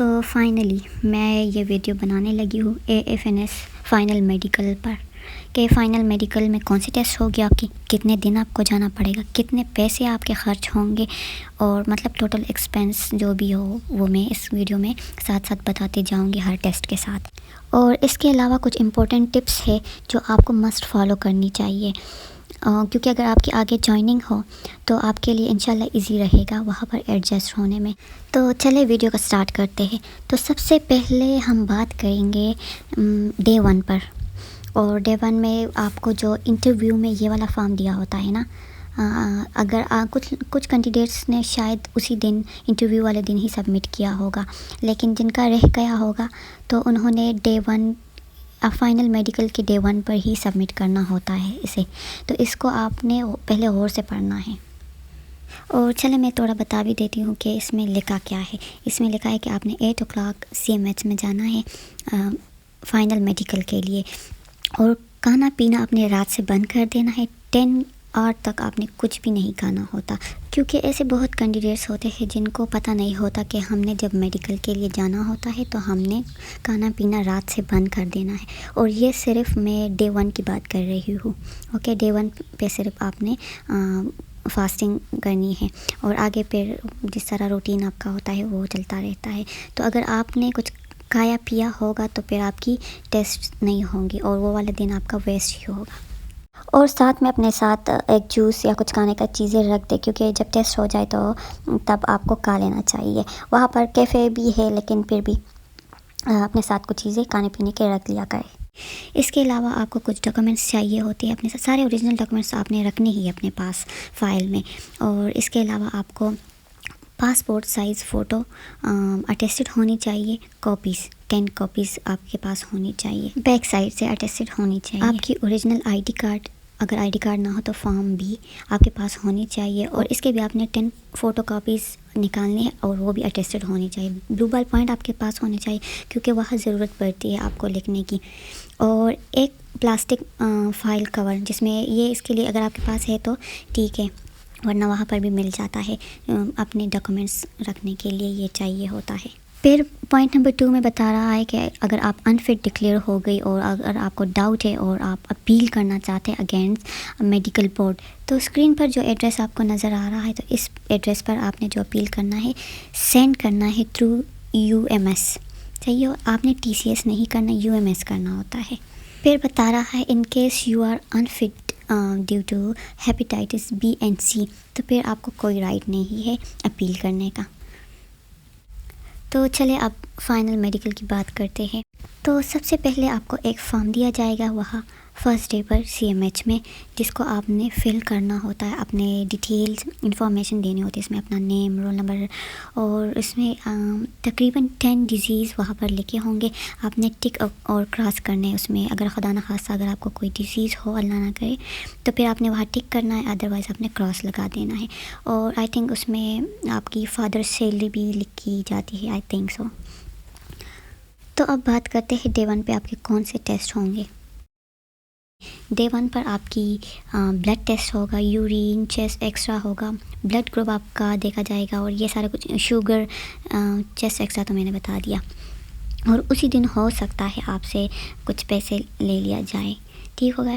تو فائنلی میں یہ ویڈیو بنانے لگی ہوں AFNS فائنل میڈیکل پر کہ فائنل میڈیکل میں کون سی ٹیسٹ ہوگی آپ کی، کتنے دن آپ کو جانا پڑے گا، کتنے پیسے آپ کے خرچ ہوں گے، اور مطلب ٹوٹل ایکسپینس جو بھی ہو وہ میں اس ویڈیو میں ساتھ ساتھ بتاتے جاؤں گی ہر ٹیسٹ کے ساتھ۔ اور اس کے علاوہ کچھ امپورٹنٹ ٹپس ہے جو آپ کو مسٹ فالو کرنی چاہیے، کیونکہ اگر آپ کی آگے جوائننگ ہو تو آپ کے لیے انشاءاللہ ایزی رہے گا وہاں پر ایڈجسٹ ہونے میں۔ تو چلے ویڈیو کا سٹارٹ کرتے ہیں۔ تو سب سے پہلے ہم بات کریں گے ڈے 1 پر، اور ڈے 1 میں آپ کو جو انٹرویو میں یہ والا فارم دیا ہوتا ہے نا، اگر کچھ کینڈیڈیٹس نے شاید اسی دن انٹرویو والے دن ہی سبمٹ کیا ہوگا، لیکن جن کا رہ گیا ہوگا تو انہوں نے ڈے 1 فائنل میڈیکل کے ڈے 1 پر ہی سبمٹ کرنا ہوتا ہے اسے، تو اس کو آپ نے پہلے غور سے پڑھنا ہے۔ اور چلے میں تھوڑا بتا بھی دیتی ہوں کہ اس میں لکھا کیا ہے۔ اس میں لکھا ہے کہ آپ نے 8 o'clock CMH میں جانا ہے فائنل میڈیکل کے لیے، اور کھانا پینا اپنے رات سے بند کر دینا ہے۔ 10 hour تک آپ نے کچھ بھی نہیں کھانا ہوتا، کیونکہ ایسے بہت کینڈیڈیٹس ہوتے ہیں جن کو پتہ نہیں ہوتا کہ ہم نے جب میڈیکل کے لیے جانا ہوتا ہے تو ہم نے کھانا پینا رات سے بند کر دینا ہے۔ اور یہ صرف میں ڈے 1 کی بات کر رہی ہوں، اوکے۔ ڈے 1 پہ صرف آپ نے فاسٹنگ کرنی ہے، اور آگے پھر جس طرح روٹین آپ کا ہوتا ہے وہ چلتا رہتا ہے۔ تو اگر آپ نے کچھ کھایا پیا ہوگا تو پھر آپ کی ٹیسٹ نہیں ہوں گی، اور وہ والا دن آپ کا ویسٹ ہی ہوگا۔ اور ساتھ میں اپنے ساتھ ایک جوس یا کچھ کھانے کا چیزیں رکھ دیں، کیونکہ جب ٹیسٹ ہو جائے تو تب آپ کو کھا لینا چاہیے۔ وہاں پر کیفے بھی ہے، لیکن پھر بھی اپنے ساتھ کچھ چیزیں کھانے پینے کے رکھ لیا کریں۔ اس کے علاوہ آپ کو کچھ ڈاکومنٹس چاہیے ہوتے ہیں اپنے ساتھ، سارے اوریجنل ڈاکومنٹس آپ نے رکھنے ہی اپنے پاس فائل میں۔ اور اس کے علاوہ آپ کو پاسپورٹ سائز فوٹو اٹیسٹڈ ہونی چاہیے، 10 کاپیز آپ کے پاس ہونی چاہیے، بیک سائڈ سے اٹیسٹڈ ہونی چاہیے۔ آپ کی اوریجنل ID کارڈ، اگر ID کارڈ نہ ہو تو فارم بھی آپ کے پاس ہونی چاہیے، اور اس کے بھی آپ نے 10 فوٹو کاپیز نکالنے ہیں، اور وہ بھی اٹیسٹڈ ہونی چاہیے۔ بلو بال پوائنٹ آپ کے پاس ہونے چاہیے، کیونکہ وہاں ضرورت پڑتی ہے آپ کو لکھنے کی۔ اور ایک پلاسٹک فائل کور، جس میں یہ اس کے لیے اگر آپ کے پاس ہے تو ٹھیک ہے، ورنہ وہاں پر بھی مل جاتا ہے، اپنے ڈاکومنٹس رکھنے کے لیے یہ چاہیے ہوتا ہے۔ پھر پوائنٹ نمبر 2 میں بتا رہا ہے کہ اگر آپ انفٹ ڈکلیئر ہو گئی، اور اگر آپ کو ڈاؤٹ ہے اور آپ اپیل کرنا چاہتے ہیں اگینسٹ میڈیکل بورڈ، تو اسکرین پر جو ایڈریس آپ کو نظر آ رہا ہے، تو اس ایڈریس پر آپ نے جو اپیل کرنا ہے سینڈ کرنا ہے تھرو UMS، چاہیے آپ نے TCS نہیں کرنا، UMS کرنا ہوتا ہے۔ پھر بتا رہا ہے in case you are infect due to hepatitis B and C، تو پھر آپ کو کوئی رائٹ نہیں ہے اپیل کرنے کا۔ تو چلے اب فائنل میڈیکل کی بات کرتے ہیں۔ تو سب سے پہلے آپ کو ایک فارم دیا جائے گا وہاں فرسٹ ڈے پر CMH میں، جس کو آپ نے فل کرنا ہوتا ہے، اپنے ڈیٹیلز انفارمیشن دینی ہوتی ہے اس میں، اپنا نیم، رول نمبر، اور اس میں تقریباً 10 ڈیزیز وہاں پر لکھے ہوں گے، آپ نے ٹک اور کراس کرنے اس میں۔ اگر خدا نخواستہ اگر آپ کو کوئی ڈیزیز ہو، اللہ نہ کرے، تو پھر آپ نے وہاں ٹک کرنا ہے، ادروائز آپ نے کراس لگا دینا ہے۔ اور آئی تھنک اس میں آپ کی فادر سیلری بھی لکھی جاتی ہے، آئی تھنک سو۔ تو اب بات کرتے ہیں ڈے 1 پہ آپ کے کون سے ٹیسٹ ہوں گے۔ ڈے 1 پر آپ کی بلڈ ٹیسٹ ہوگا، یورین، چیسٹ ایکسرا ہوگا، بلڈ گروپ آپ کا دیکھا جائے گا، اور یہ سارا کچھ، شوگر، چیسٹ ایکسرا تو میں نے بتا دیا۔ اور اسی دن ہو سکتا ہے آپ سے کچھ پیسے لے لیا جائے، ٹھیک ہوگا،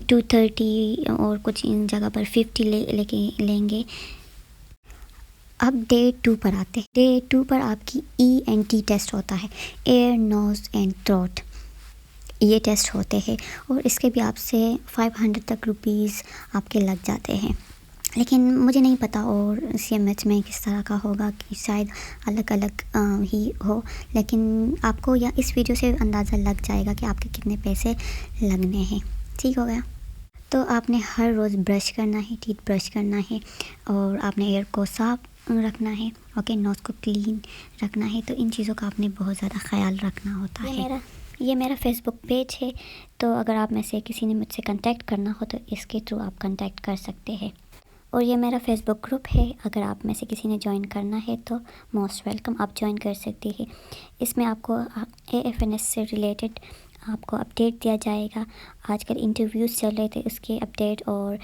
230 اور کچھ ان جگہ پر 50 لیں گے۔ اب ڈے 2 پر آتے ہیں۔ ڈے 2 پر آپ کی ENT ٹیسٹ ہوتا ہے، ایئر، نوز اینڈ تھروٹ، یہ ٹیسٹ ہوتے ہیں، اور اس کے بھی آپ سے 500 تک روپیز آپ کے لگ جاتے ہیں، لیکن مجھے نہیں پتہ اور CMH میں کس طرح کا ہوگا، کہ شاید الگ الگ ہی ہو، لیکن آپ کو یا اس ویڈیو سے اندازہ لگ جائے گا کہ آپ کے کتنے پیسے لگنے ہیں، ٹھیک ہو گیا۔ تو آپ نے ہر روز برش کرنا ہے، ٹیتھ برش کرنا ہے، اور آپ نے ایئر کو صاف رکھنا ہے، اوکے، نوز کو کلین رکھنا ہے۔ تو ان چیزوں کا آپ نے بہت زیادہ خیال رکھنا ہوتا ہے۔ یہ میرا فیس بک پیج ہے، تو اگر آپ میں سے کسی نے مجھ سے کنٹیکٹ کرنا ہو تو اس کے تھرو آپ کنٹیکٹ کر سکتے ہیں۔ اور یہ میرا فیس بک گروپ ہے، اگر آپ میں سے کسی نے جوائن کرنا ہے تو موسٹ ویلکم، آپ جوائن کر سکتے ہیں۔ اس میں آپ کو AFNS سے ریلیٹڈ آپ کو اپڈیٹ دیا جائے گا. آج کل انٹرویوز چل رہے تھے، اس کے اپڈیٹ اور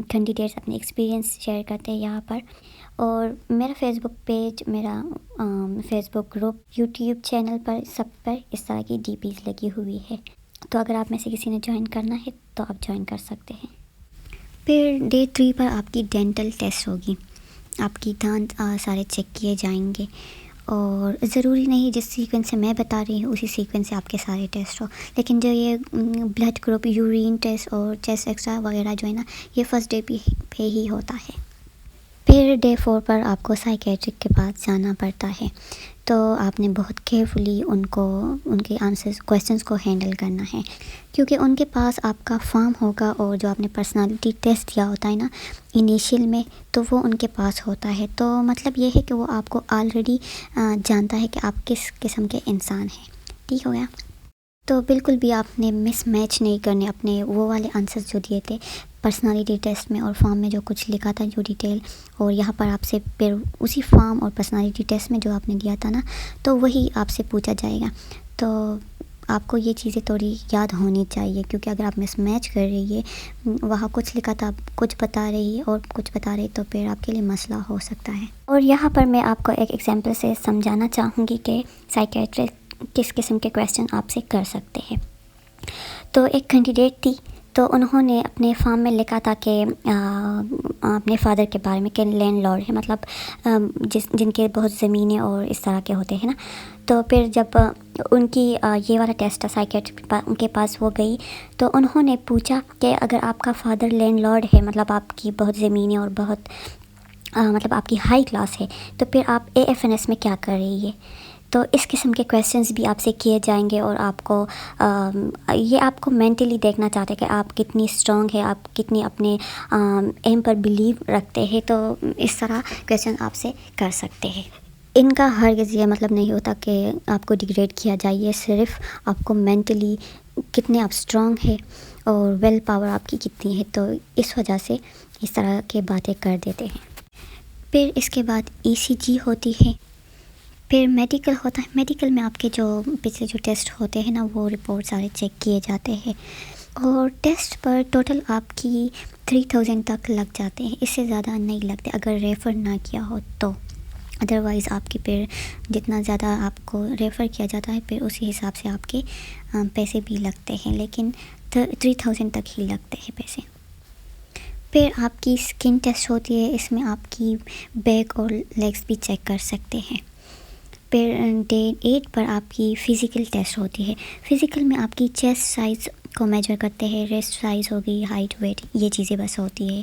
کینڈیڈیٹس اپنے ایکسپیرینس شیئر کرتے ہیں یہاں پر. اور میرا فیس بک پیج، میرا فیس بک گروپ، یوٹیوب چینل پر سب پر اس طرح کی ڈی پیز لگی ہوئی ہے. تو اگر آپ میں سے کسی نے جوائن کرنا ہے تو آپ جوائن کر سکتے ہیں. پھر ڈے 3 پر آپ کی ڈینٹل ٹیسٹ ہوگی. آپ کی دانت سارے چیک کیے جائیں گے، اور ضروری نہیں جس سیکوینس سے میں بتا رہی ہوں اسی سیکوینس سے آپ کے سارے ٹیسٹ ہو، لیکن جو یہ بلڈ گروپ، یورین ٹیسٹ اور چیسٹ ایکسرا وغیرہ جو ہے نا، یہ فرسٹ ڈے پہ ہی ہوتا ہے. پھر ڈے 4 پر آپ کو سائیکیٹرک کے پاس جانا پڑتا ہے. تو آپ نے بہت کیئرفلی ان کے کویسچنس کو ہینڈل کرنا ہے، کیونکہ ان کے پاس آپ کا فارم ہوگا، اور جو آپ نے پرسنالٹی ٹیسٹ دیا ہوتا ہے نا انیشیل میں، تو وہ ان کے پاس ہوتا ہے. تو مطلب یہ ہے کہ وہ آپ کو آلریڈی جانتا ہے کہ آپ کس قسم کے انسان ہیں. ٹھیک ہو گیا؟ تو بالکل بھی آپ نے مس میچ نہیں کرنے اپنے وہ والے آنسرز جو دیے تھے پرسنالٹی ٹیسٹ میں اور فارم میں جو کچھ لکھا تھا جو ڈیٹیل، اور یہاں پر آپ سے پھر اسی فارم اور پرسنالٹی ٹیسٹ میں جو آپ نے دیا تھا نا، تو وہی آپ سے پوچھا جائے گا. تو آپ کو یہ چیزیں تھوڑی یاد ہونی چاہیے، کیونکہ اگر آپ مس میچ کر رہی ہے، وہاں کچھ لکھا تھا کچھ بتا رہی ہے اور کچھ بتا رہی، تو پھر آپ کے لیے مسئلہ ہو سکتا ہے. اور یہاں پر میں آپ کو ایک ایگزامپل سے سمجھانا چاہوں گی کہ سائیکیٹرسٹ کس قسم کے کویسچن آپ سے کر سکتے ہیں. تو ایک کینڈیڈیٹ تھی، تو انہوں نے اپنے فارم میں لکھا تھا کہ اپنے فادر کے بارے میں کہ لینڈ لارڈ ہے، مطلب جن کے بہت زمینیں اور اس طرح کے ہوتے ہیں نا. تو پھر جب ان کی یہ والا ٹیسٹ تھا سائیکیٹرک ان کے پاس وہ گئی، تو انہوں نے پوچھا کہ اگر آپ کا فادر لینڈ لارڈ ہے، مطلب آپ کی بہت زمینیں اور بہت مطلب آپ کی ہائی کلاس ہے، تو پھر آپ AFNS میں کیا کر رہی ہے. تو اس قسم کے کویسچنز بھی آپ سے کیے جائیں گے، اور آپ کو یہ آپ کو مینٹلی دیکھنا چاہتے ہیں کہ آپ کتنی اسٹرانگ ہے، آپ کتنی اپنے ایم پر بلیو رکھتے ہیں. تو اس طرح کویسچن آپ سے کر سکتے ہیں. ان کا ہرگز یہ مطلب نہیں ہوتا کہ آپ کو ڈیگریڈ کیا جائے، یہ صرف آپ کو مینٹلی کتنے آپ اسٹرانگ ہے اور ویل پاور آپ کی کتنی ہے، تو اس وجہ سے اس طرح کے باتیں کر دیتے ہیں. پھر اس کے بعد ECG ہوتی ہے. پھر میڈیکل ہوتا ہے. میڈیکل میں آپ کے جو پچھلے جو ٹیسٹ ہوتے ہیں نا، وہ رپورٹ سارے چیک کیے جاتے ہیں، اور ٹیسٹ پر ٹوٹل آپ کی 3000 تک لگ جاتے ہیں. اس سے زیادہ نہیں لگتے اگر ریفر نہ کیا ہو تو. ادروائز آپ کے پھر جتنا زیادہ آپ کو ریفر کیا جاتا ہے، پھر اسی حساب سے آپ کے پیسے بھی لگتے ہیں، لیکن 3000 تک ہی لگتے ہیں پیسے. پھر آپ کی اسکن ٹیسٹ ہوتی ہے. اس میں آپ کی بیک اور لیگس بھی چیک کر سکتے ہیں. پھر ڈے 8 پر آپ کی فزیکل ٹیسٹ ہوتی ہے. فزیکل میں آپ کی چیسٹ سائز کو میجر کرتے ہیں، ریسٹ سائز ہوگی، ہائٹ، ویٹ، یہ چیزیں بس ہوتی ہے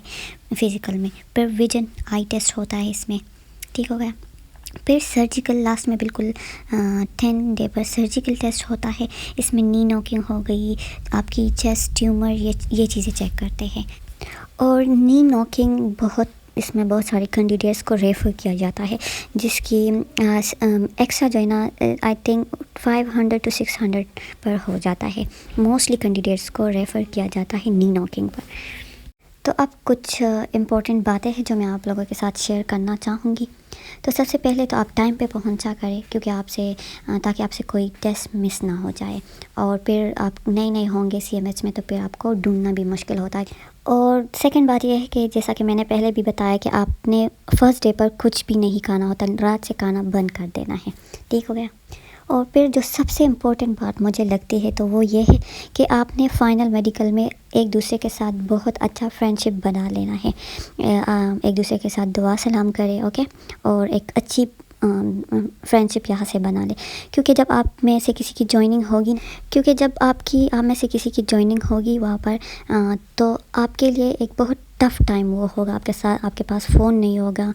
فزیکل میں. پھر ویژن آئی ٹیسٹ ہوتا ہے اس میں. ٹھیک ہو گیا؟ پھر سرجیکل لاسٹ میں بالکل 10 ڈے پر سرجیکل ٹیسٹ ہوتا ہے. اس میں نی نوکنگ ہو گئی، آپ کی چیسٹ ٹیومر، یہ چیزیں چیک کرتے ہیں. اور نی نوکنگ اس میں بہت سارے کینڈیڈیٹس کو ریفر کیا جاتا ہے، جس کی ایکسٹرا جو ہے نا آئی تھنک 500 to 600 پر ہو جاتا ہے. موسٹلی کینڈیڈیٹس کو ریفر کیا جاتا ہے نی نوکنگ پر. تو اب کچھ امپورٹنٹ باتیں ہیں جو میں آپ لوگوں کے ساتھ شیئر کرنا چاہوں گی. تو سب سے پہلے تو آپ ٹائم پہ پہنچا کریں، کیونکہ تاکہ آپ سے کوئی ٹیسٹ مس نہ ہو جائے. اور پھر آپ نئے ہوں گے CMH میں، تو پھر آپ کو ڈھونڈنا بھی مشکل ہوتا ہے. اور سیکنڈ بات یہ ہے کہ جیسا کہ میں نے پہلے بھی بتایا کہ آپ نے فرسٹ ڈے پر کچھ بھی نہیں کھانا ہوتا، رات سے کھانا بند کر دینا ہے. ٹھیک ہو گیا؟ اور پھر جو سب سے امپورٹنٹ بات مجھے لگتی ہے تو وہ یہ ہے کہ آپ نے فائنل میڈیکل میں ایک دوسرے کے ساتھ بہت اچھا فرینڈشپ بنا لینا ہے. ایک دوسرے کے ساتھ دعا سلام کرے، اوکے، اور ایک اچھی فرینڈشپ یہاں سے بنا لے. کیونکہ جب آپ میں سے کسی کی جوائننگ ہوگی وہاں پر، تو آپ کے لیے ایک بہت ٹف ٹائم وہ ہوگا. آپ کے ساتھ آپ کے پاس فون نہیں ہوگا،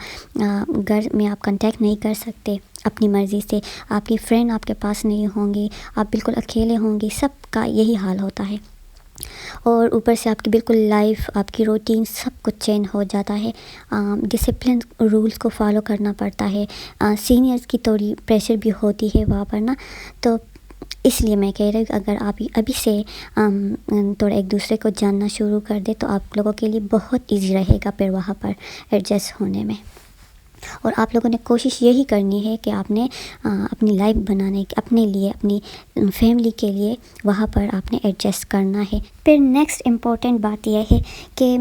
گھر میں آپ کنٹیکٹ نہیں کر سکتے اپنی مرضی سے، آپ کی فرینڈ آپ کے پاس نہیں ہوں گی، آپ بالکل اکیلے ہوں گی. سب کا یہی حال ہوتا ہے. اور اوپر سے آپ کی بالکل لائف، آپ کی روٹین سب کچھ چینج ہو جاتا ہے. ڈسپلن رولز کو فالو کرنا پڑتا ہے. سینئرز کی تھوڑی پریشر بھی ہوتی ہے وہاں پر نا. تو اس لیے میں کہہ رہی ہوں اگر آپ ابھی سے تھوڑا ایک دوسرے کو جاننا شروع کر دیں تو آپ لوگوں کے لیے بہت ایزی رہے گا پھر وہاں پر ایڈجسٹ ہونے میں. اور آپ لوگوں نے کوشش یہی کرنی ہے کہ آپ نے اپنی لائف بنانے اپنے لیے اپنی فیملی کے لیے وہاں پر آپ نے ایڈجسٹ کرنا ہے۔ پھر نیکسٹ امپورٹنٹ بات یہ ہے کہ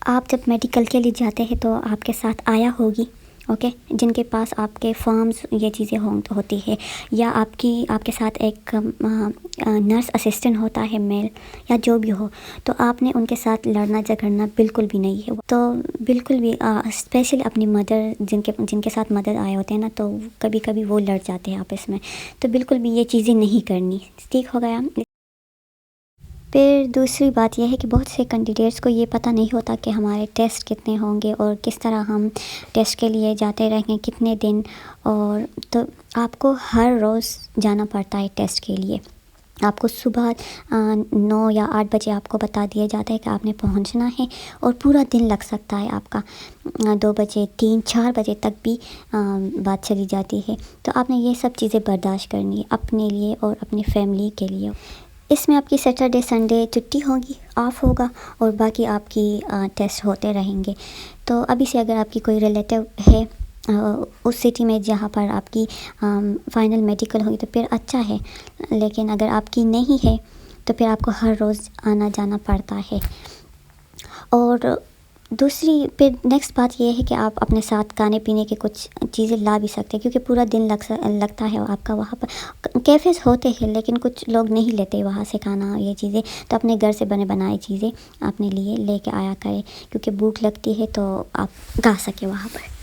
آپ جب میڈیکل کے لیے جاتے ہیں تو آپ کے ساتھ آیا ہوگی، اوکے، جن کے پاس آپ کے فارمز یہ چیزیں ہوتی ہے، یا آپ کے ساتھ ایک نرس اسسٹنٹ ہوتا ہے میل یا جو بھی ہو، تو آپ نے ان کے ساتھ لڑنا جھگڑنا بالکل بھی نہیں ہے۔ تو بالکل بھی اسپیشلی اپنی مدر جن کے ساتھ مدر آئے ہوتے ہیں نا، تو کبھی کبھی وہ لڑ جاتے ہیں آپس میں، تو بالکل بھی یہ چیزیں نہیں کرنی، ٹھیک ہو گیا۔ پھر دوسری بات یہ ہے کہ بہت سے کینڈیڈیٹس کو یہ پتہ نہیں ہوتا کہ ہمارے ٹیسٹ کتنے ہوں گے اور کس طرح ہم ٹیسٹ کے لیے جاتے رہیں گے، کتنے دن، اور تو آپ کو ہر روز جانا پڑتا ہے ٹیسٹ کے لیے۔ آپ کو صبح 9 یا 8 بجے آپ کو بتا دیا جاتا ہے کہ آپ نے پہنچنا ہے، اور پورا دن لگ سکتا ہے آپ کا، 2 بجے 3 4 بجے تک بھی بات چلی جاتی ہے۔ تو آپ نے یہ سب چیزیں برداشت کرنی ہے اپنے لیے اور اپنی فیملی کے لیے۔ اس میں آپ کی سیٹرڈے سنڈے چھٹی ہوگی، آف ہوگا، اور باقی آپ کی ٹیسٹ ہوتے رہیں گے۔ تو ابھی سے اگر آپ کی کوئی ریلیٹیو ہے اس سٹی میں جہاں پر آپ کی فائنل میڈیکل ہوگی تو پھر اچھا ہے، لیکن اگر آپ کی نہیں ہے تو پھر آپ کو ہر روز آنا جانا پڑتا ہے۔ اور دوسری پھر نیکسٹ بات یہ ہے کہ آپ اپنے ساتھ کھانے پینے کے کچھ چیزیں لا بھی سکتے ہیں، کیونکہ پورا دن لگتا ہے آپ کا وہاں پر۔ کیفیز ہوتے ہیں لیکن کچھ لوگ نہیں لیتے وہاں سے کھانا، یہ چیزیں تو اپنے گھر سے بنائے چیزیں اپنے لیے لے کے آیا کریں، کیونکہ بھوک لگتی ہے تو آپ کھا سکیں وہاں پر۔